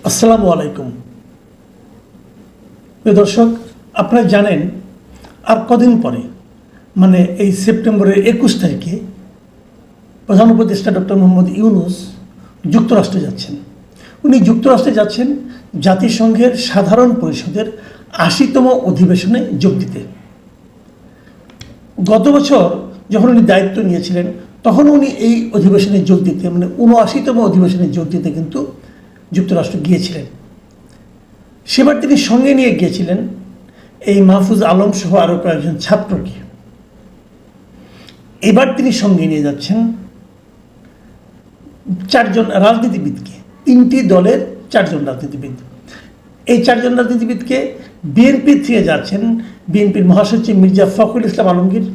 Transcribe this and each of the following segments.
আসসালামু আলাইকুম। প্রিয় দর্শক, আপনারা জানেন আর কদিন পরে মানে এই সেপ্টেম্বরের 21 তারিখে প্রধান উপদেষ্টা ডক্টর মোহাম্মদ ইউনূস যুক্তরাষ্ট্রে যাচ্ছেন। উনি যুক্তরাষ্ট্রে যাচ্ছেন জাতিসংঘের সাধারণ পরিষদের ৮০তম অধিবেশনে যোগ দিতে। গত বছর যখন উনি দায়িত্ব নিয়েছিলেন তখন উনি এই অধিবেশনে যোগ দিতে মানে ৭৯তম অধিবেশনে যোগ দিতে কিন্তু যুক্তরাষ্ট্র গিয়েছিলেন। সেবার তিনি সঙ্গে নিয়ে গিয়েছিলেন এই মাহফুজ আলম সহ আরও কয়েকজন ছাত্রকে। এবার তিনি সঙ্গে নিয়ে যাচ্ছেন ৪ জন রাজনীতিবিদকে, ৩টি দলের ৪ জন রাজনীতিবিদ। এই ৪ জন রাজনীতিবিদকে বিএনপি থেকে যাচ্ছেন বিএনপির মহাসচিব মির্জা ফখরুল ইসলাম আলমগীর,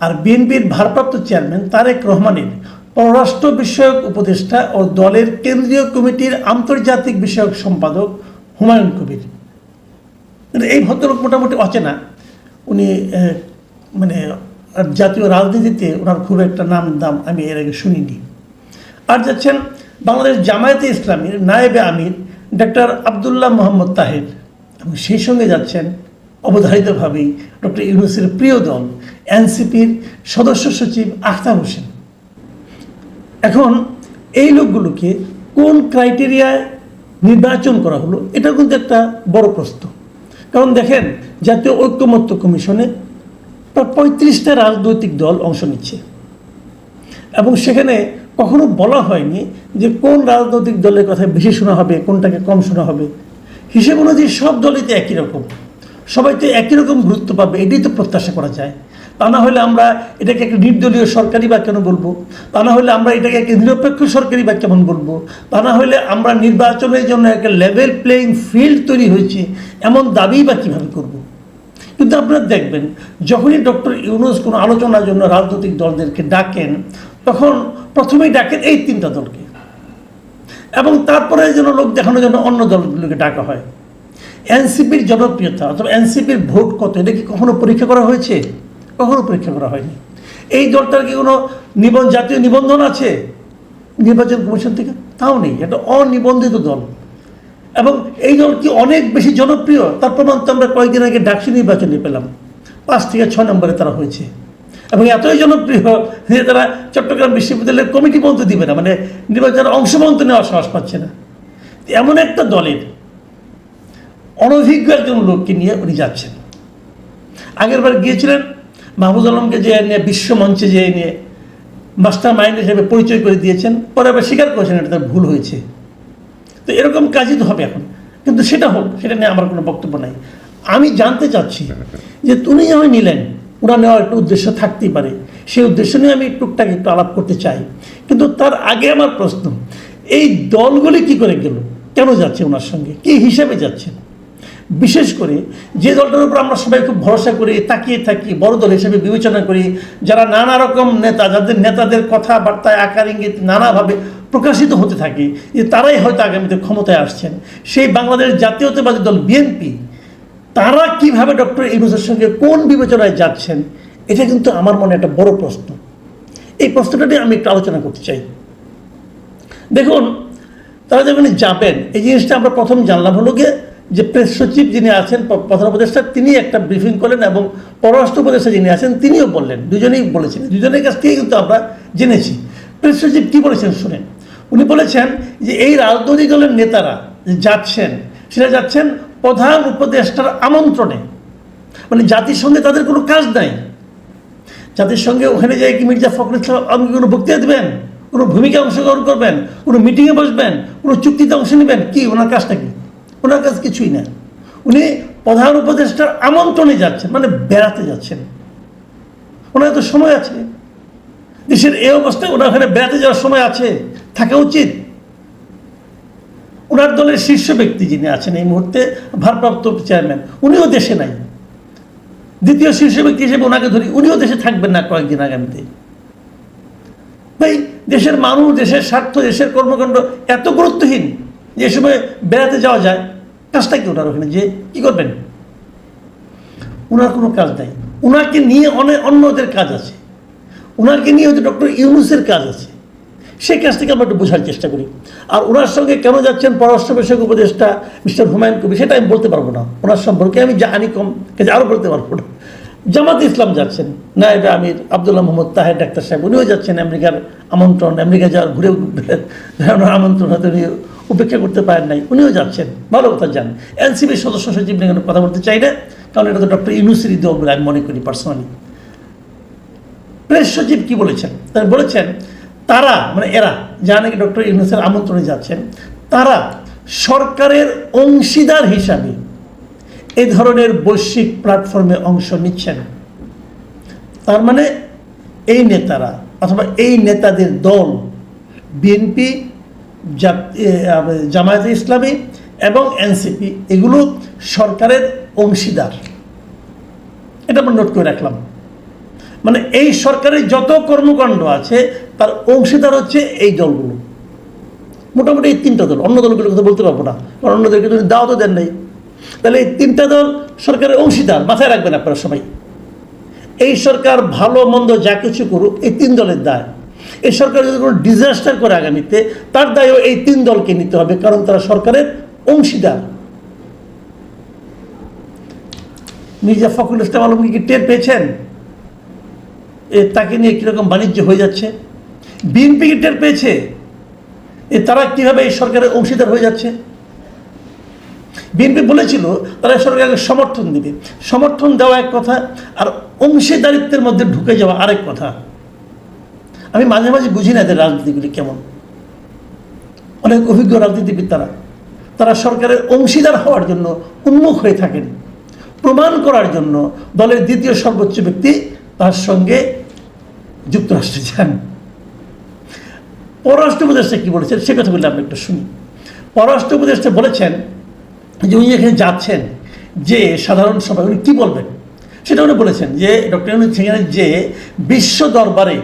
আর বিএনপির ভারপ্রাপ্ত চেয়ারম্যান তারেক রহমানের পররাষ্ট্র বিষয়ক উপদেষ্টা ও দলের কেন্দ্রীয় কমিটির আন্তর্জাতিক বিষয়ক সম্পাদক হুমায়ুন কবির। এই ভদ্রলোক মোটামুটি অচেনা, উনি মানে জাতীয় রাজনীতিতে ওনার খুব একটা নাম দাম আমি এর আগে শুনিনি। আর যাচ্ছেন বাংলাদেশ জামায়াতে ইসলামীর নায়েবে আমির ডক্টর আবদুল্লাহ মোহাম্মদ তাহের, এবং সেই সঙ্গে যাচ্ছেন অবধারিতভাবেই ডক্টর ইউনূসের প্রিয় দল এনসিপির সদস্য সচিব আখতার হোসেন। এখন এই লোকগুলোকে কোন ক্রাইটেরিয়ায় নির্বাচন করা হলো এটা কিন্তু একটা বড় প্রশ্ন। কারণ দেখেন, জাতীয় ঐক্যমত্য কমিশনে প্রায় ৩৫টা রাজনৈতিক দল অংশ নিচ্ছে, এবং সেখানে কখনো বলা হয়নি যে কোন রাজনৈতিক দলের কথা বেশি শোনা হবে, কোনটাকে কম শোনা হবে। হিসেব অনুযায়ী সব দলই তো একই রকম, সবাই তো একই রকম গুরুত্ব পাবে, এটাই তো প্রত্যাশা করা যায়। তা না হলে আমরা এটাকে একটা নির্দলীয় সরকারি বা কেন বলবো? তা না হলে আমরা এটাকে একটা নিরপেক্ষ সরকারি বা কেমন বলবো? তা না হলে আমরা নির্বাচনের জন্য একটা লেভেল প্লেইং ফিল্ড তৈরি হয়েছে এমন দাবি বা কীভাবে করব? কিন্তু আপনারা দেখবেন, যখনই ডক্টর ইউনূস কোনো আলোচনার জন্য রাজনৈতিক দলদেরকে ডাকেন তখন প্রথমেই ডাকেন এই 3টা দলকে, এবং তারপরে যেন লোক দেখানোর জন্য অন্য দলগুলোকে ডাকা হয়। এনসিপির জনপ্রিয়তা অথবা এনসিপির ভোট কত, এটা কি কখনো পরীক্ষা করা হয়েছে? কখনো পরীক্ষা করা হয়নি। এই দলটার কি কোনো জাতীয় নিবন্ধন আছে নির্বাচন কমিশন থেকে? তাও নেই, এটা অনিবন্ধিত দল। এবং এই দল কি অনেক বেশি জনপ্রিয় তার প্রমাণ তো আমরা কয়েকদিন আগে ডাকসু নির্বাচনে পেলাম। 5 থেকে 6 নম্বরে তারা হয়েছে, এবং এতই জনপ্রিয় যে তারা চট্টগ্রাম বিশ্ববিদ্যালয়ের কমিটি পর্যন্ত দিবে না, মানে নির্বাচনের অংশগ্রহণ নেওয়ার সাহস পাচ্ছে না। এমন একটা দলের অনভিজ্ঞ একজন লোককে নিয়ে উনি যাচ্ছেন। আগেরবার গিয়েছিলেন মাহফুজ আলমকে যে নিয়ে বিশ্বমঞ্চে যে নিয়ে মাস্টার মাইন্ড হিসেবে পরিচয় করে দিয়েছেন, পরে আবার স্বীকার করেছেন এটা তার ভুল হয়েছে। তো এরকম কাজই তো হবে এখন, কিন্তু সেটা হোক, সেটা নিয়ে আমার কোনো বক্তব্য নাই। আমি জানতে চাচ্ছি যে উনি যখন নিলেন, ওরা নেওয়ার একটা উদ্দেশ্য থাকতেই পারে, সেই উদ্দেশ্য নিয়ে আমি টুকটাক একটু আলাপ করতে চাই। কিন্তু তার আগে আমার প্রশ্ন, এই দলগুলি কি করে গেল, কেন যাচ্ছে ওনার সঙ্গে, কী হিসাবে যাচ্ছে? বিশেষ করে যে দলটার উপর আমরা সবাই খুব ভরসা করি, তাকিয়ে থাকি, বড় দল হিসেবে বিবেচনা করি, যারা নানা রকম নেতা, যাদের নেতাদের কথাবার্তায় আকার ইঙ্গিত নানাভাবে প্রকাশিত হতে থাকে যে তারাই হয়তো আগামীতে ক্ষমতায় আসছেন, সেই বাংলাদেশ জাতীয়তাবাদী দল বিএনপি, তারা কিভাবে ডক্টর ইউনূসের সঙ্গে কোন বিবেচনায় যাচ্ছেন, এটা কিন্তু আমার মনে একটা বড় প্রশ্ন। এই প্রশ্নটা নিয়ে আমি একটু আলোচনা করতে চাই। দেখুন, তারা যখন যাবেন, এই জিনিসটা আমরা প্রথম জানলাম হলো গিয়ে যে প্রেস সচিব যিনি আছেন প্রধান উপদেষ্টা, তিনি একটা ব্রিফিং করলেন, এবং পররাষ্ট্র উপদেষ্টা যিনি আছেন তিনিও বললেন, দুজনেই বলেছেন, দুজনের কাছ থেকে কিন্তু আমরা জেনেছি। প্রেস সচিব কী বলেছেন শুনেন। উনি বলেছেন যে এই রাজনৈতিক দলের নেতারা যাচ্ছেন, সেটা যাচ্ছেন প্রধান উপদেষ্টার আমন্ত্রণে, মানে জাতিসংঘে তাদের কোনো কাজ নাই। জাতিসংঘে ওখানে যাই কি মির্জা ফখরুল ইসলাম আলমগীর কোনো বক্তৃতা দেবেন, কোনো ভূমিকায় অংশগ্রহণ করবেন, কোনো মিটিংয়ে বসবেন, কোনো চুক্তিতে অংশ নেবেন? কি ওনার কাজটা কি? ওনার কাছে কিছুই না। উনি প্রধান উপদেষ্টার আমন্ত্রণে যাচ্ছেন, মানে বেড়াতে যাচ্ছেন। ওনার তো সময় আছে, দেশের এই অবস্থায় ওনার ওখানে বেড়াতে যাওয়ার সময় আছে, থাকা উচিত। ওনার দলের শীর্ষ ব্যক্তি যিনি আছেন এই মুহূর্তে ভারপ্রাপ্ত চেয়ারম্যান, উনিও দেশে নাই। দ্বিতীয় শীর্ষ ব্যক্তি হিসেবে ওনাকে ধরি, উনিও দেশে থাকবেন না কয়েকদিন আগামীতে। ভাই, দেশের মানুষ, দেশের স্বার্থ, দেশের কর্মকাণ্ড এত গুরুত্বহীন যে সময় বেড়াতে যাওয়া যায়? কাজটা কি ওনার ওখানে যে কী করবেন? ওনার কোনো কাজ নাই। ওনাকে নিয়ে অন্যদের কাজ আছে, ওনাকে নিয়ে হয়তো ডক্টর ইউনূসের কাজ আছে। সেই কাজটাকে আমরা একটু বোঝার চেষ্টা করি। আর ওনার সঙ্গে কেন যাচ্ছেন পররাষ্ট্র বিষয়ক উপদেষ্টা মিস্টার হুমায়ুন কবির, সেটা আমি বলতে পারবো না। ওনার সম্পর্কে আমি জানি কম, কাজে আরও বলতে পারবো না। জামাতে ইসলাম যাচ্ছেন নায়েবে আমির আবদুল্লাহ মোহাম্মদ তাহের ডাক্তার সাহেব, উনিও যাচ্ছেন আমেরিকার আমন্ত্রণ, আমেরিকা যাওয়ার ঘুরে বেড়ানোর আমন্ত্রণ হয়তো উনি উপেক্ষা করতে পারেন নাই, উনিও যাচ্ছেন, ভালো কথা যান। এনসিপির সদস্য সচিব নিয়ে কোনো কথা বলতে চাই না, কারণ এটা তো ডক্টর ইউনূসেরই দল বলে আমি মনে করি পার্সোনালি। প্রেস সচিব কি বলেছেন? তারা বলেছেন তারা মানে এরা যারা নাকি ডক্টর ইউনূসের আমন্ত্রণে যাচ্ছেন, তারা সরকারের অংশীদার হিসাবে এই ধরনের বৈশ্বিক প্ল্যাটফর্মে অংশ নিচ্ছেন। তার মানে এই নেতারা অথবা এই নেতাদের দল বিএনপি, জামায়াতে ইসলামী এবং এনসিপি এগুলো সরকারের অংশীদার, এটা আমরা নোট করে রাখলাম। মানে এই সরকারের যত কর্মকাণ্ড আছে তার অংশীদার হচ্ছে এই দলগুলো, মোটামুটি এই তিনটা দল। অন্য দলগুলোর কথা বলতে পারবো না, কারণ অন্যদেরকে যদি দাও তো দেন নাই। তাহলে এই তিনটা দল সরকারের অংশীদার, মাথায় রাখবেন আপনারা সবাই। এই সরকার ভালো মন্দ যা কিছু করুক এই তিন দলের দায়। এই সরকার যদি কোনো ডিজাস্টার করে আগামীতে, তার দায়ও এই তিন দলকে নিতে হবে, কারণ তারা সরকারের অংশীদার। মির্জা ফখরুল ইসলাম আলমগীর কি টের পেয়েছেন তাকে নিয়ে কীরকম বাণিজ্য হয়ে যাচ্ছে? বিএনপি কি টের পেয়েছে তারা কীভাবে এই সরকারের অংশীদার হয়ে যাচ্ছে? বিএনপি বলেছিল তারা সরকারকে সমর্থন দেবে, সমর্থন দেওয়া এক কথা, আর অংশীদারিত্বের মধ্যে ঢুকে যাওয়া আরেক কথা। আমি মাঝে মাঝে বুঝি না এদের রাজনীতিগুলি কেমন। অনেক অভিজ্ঞ রাজনীতিবিদ তারা সরকারের অংশীদার হওয়ার জন্য উন্মুখ হয়ে থাকেন, প্রমাণ করার জন্য দলের দ্বিতীয় সর্বোচ্চ ব্যক্তি তার সঙ্গে যুক্তরাষ্ট্রে যান। পররাষ্ট্র উপদেষ্টা কি বলেছেন সে কথা বললে আমরা একটু শুনি। পররাষ্ট্র উপদেষ্টা বলেছেন যে উনি এখানে যাচ্ছেন, যে সাধারণ সভায় উনি কী বলবেন সেটা উনি বলেছেন যে ডক্টর ইউনূস সেখানে যে বিশ্ব দরবারে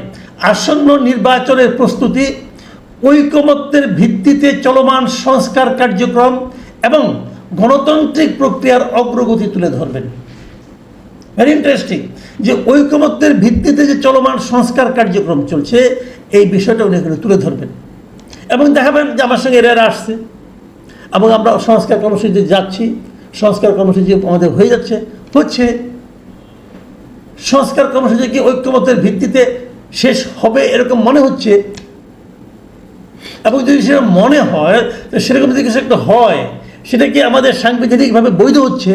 আসন্ন নির্বাচনের প্রস্তুতি, ঐকমত্যের ভিত্তিতে চলমান সংস্কার কার্যক্রম এবং গণতান্ত্রিক প্রক্রিয়ার অগ্রগতি তুলে ধরবেন। ভেরি ইন্টারেস্টিং যে ঐকমত্যের ভিত্তিতে যে চলমান সংস্কার কার্যক্রম চলছে এই বিষয়টা উনি এখানে তুলে ধরবেন এবং দেখাবেন যে আমার সঙ্গে এরা আসছে এবং আমরা সংস্কার কর্মসূচিতে যাচ্ছি, সংস্কার কর্মসূচি আমাদের হয়ে যাচ্ছে, হচ্ছে। সংস্কার কর্মসূচি কি ঐক্যমত্যের ভিত্তিতে শেষ হবে এরকম মনে হচ্ছে? এবং যদি সেটা মনে হয়, সেরকম যদি কিছু একটা হয়, সেটা কি আমাদের সাংবিধানিকভাবে বৈধ হচ্ছে?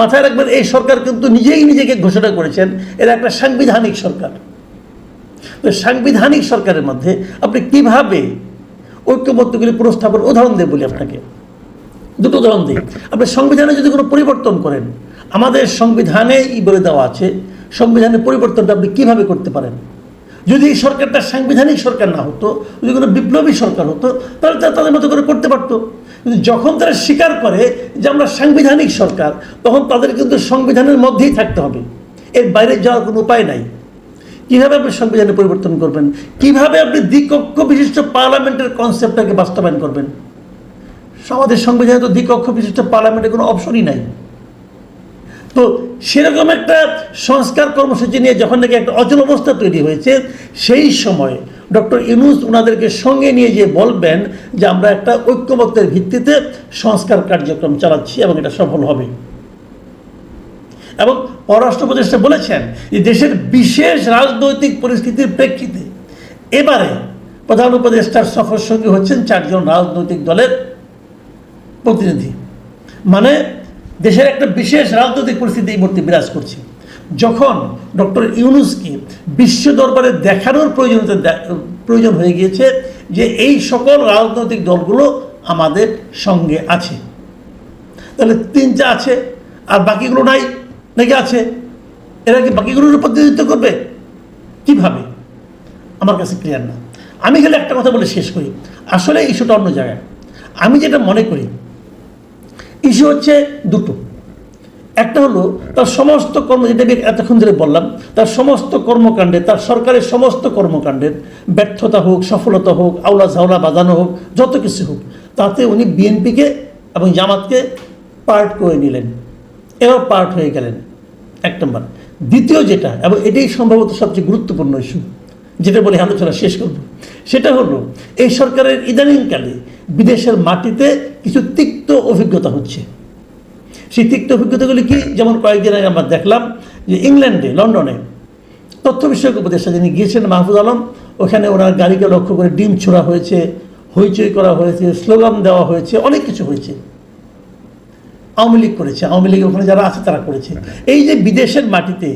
মাথায় রাখবেন এই সরকার কিন্তু নিজেই নিজেকে ঘোষণা করেছেন এরা একটা সাংবিধানিক সরকার। তো সাংবিধানিক সরকারের মধ্যে আপনি কিভাবে ঐক্যবদ্ধগুলি পুনঃস্থাপন, উদাহরণ দেব বলি আপনাকে, দুটো উদাহরণ দিই। আপনি সংবিধানে যদি কোনো পরিবর্তন করেন, আমাদের সংবিধানেই বলে দেওয়া আছে সংবিধানের পরিবর্তনটা আপনি কীভাবে করতে পারেন। যদি এই সরকারটা সাংবিধানিক সরকার না হতো, যদি কোনো বিপ্লবী সরকার হতো, তাহলে তারা তাদের মতো করে করতে পারতো। কিন্তু যখন তারা স্বীকার করে যে আমরা সাংবিধানিক সরকার, তখন তাদের কিন্তু সংবিধানের মধ্যেই থাকতে হবে, এর বাইরে যাওয়ার কোনো উপায় নাই। কীভাবে আপনি সংবিধানে পরিবর্তন করবেন? কীভাবে আপনি দ্বিকক্ষ বিশিষ্ট পার্লামেন্টের কনসেপ্টটাকে বাস্তবায়ন করবেন? আমাদের সংবিধানে তো দ্বিকক্ষ বিশিষ্ট পার্লামেন্টের কোনো অপশনই নাই। তো সেরকম একটা সংস্কার কর্মসূচি নিয়ে যখন নাকি একটা অচল অবস্থা তৈরি হয়েছে, সেই সময় ডক্টর ইউনূস ওনাদেরকে সঙ্গে নিয়ে যে বলবেন যে আমরা একটা ঐক্যমত্যের ভিত্তিতে সংস্কার কার্যক্রম চালাচ্ছি এবং এটা সফল হবে। এবং পররাষ্ট্র উপদেষ্টা বলেছেন যে দেশের বিশেষ রাজনৈতিক পরিস্থিতির প্রেক্ষিতে এবারে প্রধান উপদেষ্টার সফর সঙ্গী হচ্ছেন 4 জন রাজনৈতিক দলের প্রতিনিধি। মানে দেশের একটা বিশেষ রাজনৈতিক পরিস্থিতি এই মুহূর্তে বিরাজ করছে, যখন ডক্টর ইউনূসকে বিশ্ব দরবারে দেখানোর প্রয়োজন হয়ে গিয়েছে যে এই সকল রাজনৈতিক দলগুলো আমাদের সঙ্গে আছে। তাহলে 3টা আছে আর বাকিগুলো নাই নাকি আছে? এরা কি বাকিগুলোর প্রতিনিধিত্ব করবে? কিভাবে? আমার কাছে ক্লিয়ার না। আমি খালি একটা কথা বলে শেষ করি, আসলে ইস্যুটা অন্য জায়গায়। আমি যেটা মনে করি ইস্যু হচ্ছে দুটো। একটা হলো তার সমস্ত যেটা আমি এতক্ষণ ধরে বললাম, তার সমস্ত কর্মকাণ্ডে, তার সরকারের সমস্ত কর্মকাণ্ডের ব্যর্থতা হোক, সফলতা হোক, আউলা ঝাউলা বাজানো হোক, যত কিছু হোক, তাতে উনি বিএনপিকে এবং জামাতকে পার্ট করে নিলেন, এবার পার্ট হয়ে গেলেন, 1 নম্বর। দ্বিতীয় যেটা, এবং এটাই সম্ভবত সবচেয়ে গুরুত্বপূর্ণ ইস্যু, যেটা বলে আলোচনা শেষ করব, সেটা হলো এই সরকারের ইদানিংকালে বিদেশের মাটিতে কিছু তিক্ত অভিজ্ঞতা হচ্ছে। সেই তিক্ত অভিজ্ঞতাগুলি কি? যেমন কয়েকদিন আগে আমরা দেখলাম যে ইংল্যান্ডে, লন্ডনে তথ্য বিষয়ক উপদেষ্টা যিনি গিয়েছেন মাহফুজ আলম, ওখানে ওনার গাড়িকে লক্ষ্য করে ডিম ছোড়া হয়েছে, হইচই করা হয়েছে, স্লোগান দেওয়া হয়েছে, অনেক কিছু হয়েছে। আওয়ামী লীগ করেছে, আওয়ামী লীগ ওখানে যারা আছে তারা করেছে। এই যে বিদেশের মাটিতে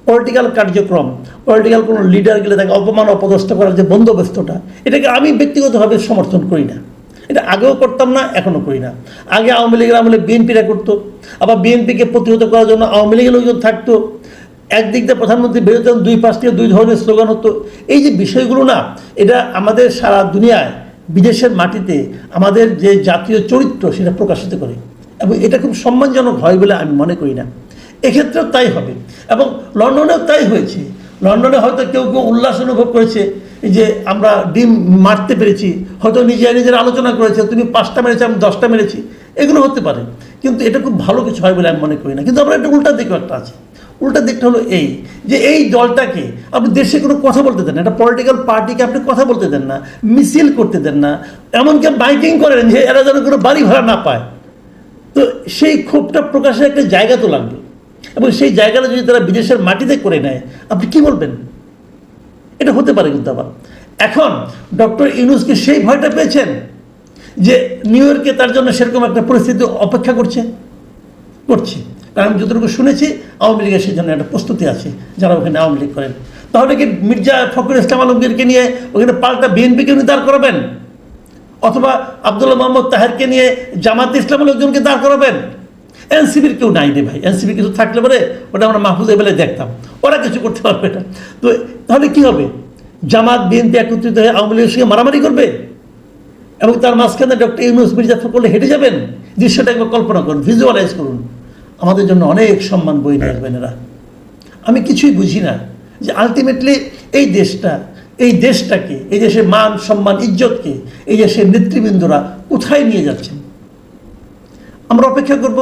পলিটিক্যাল কার্যক্রম, পলিটিক্যাল কোনো লিডার গেলে তাকে অপমান অপদস্থ করার যে বন্দোবস্তটা, এটাকে আমি ব্যক্তিগতভাবে সমর্থন করি না। এটা আগেও করতাম না, এখনও করি না। আগে আওয়ামী লীগের আমলে বিএনপিরা করতো, আবার বিএনপিকে প্রতিহত করার জন্য আওয়ামী লীগের লোকজন থাকতো। একদিক দিয়ে প্রধানমন্ত্রী বেরোতেন, দুই পাশ থেকে দুই ধরনের স্লোগান হতো। এই যে বিষয়গুলো না, এটা আমাদের সারা দুনিয়ায় বিদেশের মাটিতে আমাদের যে জাতীয় চরিত্র সেটা প্রকাশিত করে, এবং এটা খুব সম্মানজনক হয় বলে আমি মনে করি না। এক্ষেত্রেও তাই হবে, এবং লন্ডনেও তাই হয়েছে। লন্ডনে হয়তো কেউ কেউ উল্লাস অনুভব করেছে যে আমরা ডিম মারতে পেরেছি, হয়তো নিজের আলোচনা করেছে, তুমি 5টা মেরেছি, আমি 10টা মেরেছি, এগুলো হতে পারে, কিন্তু এটা খুব ভালো কিছু হয় বলে আমি মনে করি না। কিন্তু আমরা একটা উল্টা দিকও একটা আছে। উল্টা দিকটা হলো এই যে এই দলটাকে আপনি দেশে কোনো কথা বলতে দেন না, একটা পলিটিক্যাল পার্টিকে আপনি কথা বলতে দেন না, মিছিল করতে দেন না, এমনকি মাইকিং করেন যে এরা যেন কোনো বাড়ি ভাড়া না পায়। তো সেই ক্ষোভটা প্রকাশের একটা জায়গা তো লাগবে, এবং সেই জায়গাটা যদি তারা বিদেশের মাটিতে করে নেয়, আপনি কি বলবেন? এটা হতে পারে। কিন্তু আবার এখন ডক্টর ইউনূসকে সেই ভয়টা পেয়েছেন যে নিউ ইয়র্কে তার জন্য সেরকম একটা পরিস্থিতি অপেক্ষা করছে। কারণ আমি যতটুকু শুনেছি আওয়ামী লীগের সেই জন্য একটা প্রস্তুতি আছে, যারা ওখানে আওয়ামী লীগ করেন। তাহলে কি মির্জা ফখরুল ইসলাম আলমগীরকে নিয়ে ওখানে পাল্টা বিএনপিকে নিয়ে দাঁড় করাবেন, অথবা আব্দুল্লাহ মোহাম্মদ তাহেরকে নিয়ে জামাত ইসলামের লোকজনকে দাঁড় করাবেন? এনসিপির কেউ নাই রে ভাই। এনসিপি কিছু থাকলে পরে ওটা আমরা মাহফুজ এবেলে দেখতাম, ওরা কিছু করতে পারবে না। তো তাহলে কি হবে? জামাত বিএনপি একত্রিত হয়ে আওয়ামী লীগের সঙ্গে মারামারি করবে, এবং তার মাঝখানে ডক্টর ইউনূস মির্জা ফখরুল হেঁটে যাবেন। দৃশ্যটা একবার কল্পনা করুন, ভিজুয়ালাইজ করুন। আমাদের জন্য অনেক সম্মান বই নিয়ে আসবেন এরা। আমি কিছুই বুঝি না যে আলটিমেটলি এই দেশটাকে, এই দেশের মান সম্মান ইজ্জতকে এই দেশের নেতৃবৃন্দরা কোথায় নিয়ে যাচ্ছেন। আমরা অপেক্ষা করব,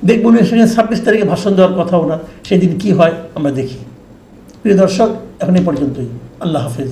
দেখব 26 তারিখে ভাষণ দেওয়ার কথা ওনার, সেদিন কি হয় আমরা দেখি। প্রিয় দর্শক, এখন এই পর্যন্তই। আল্লাহ হাফেজ।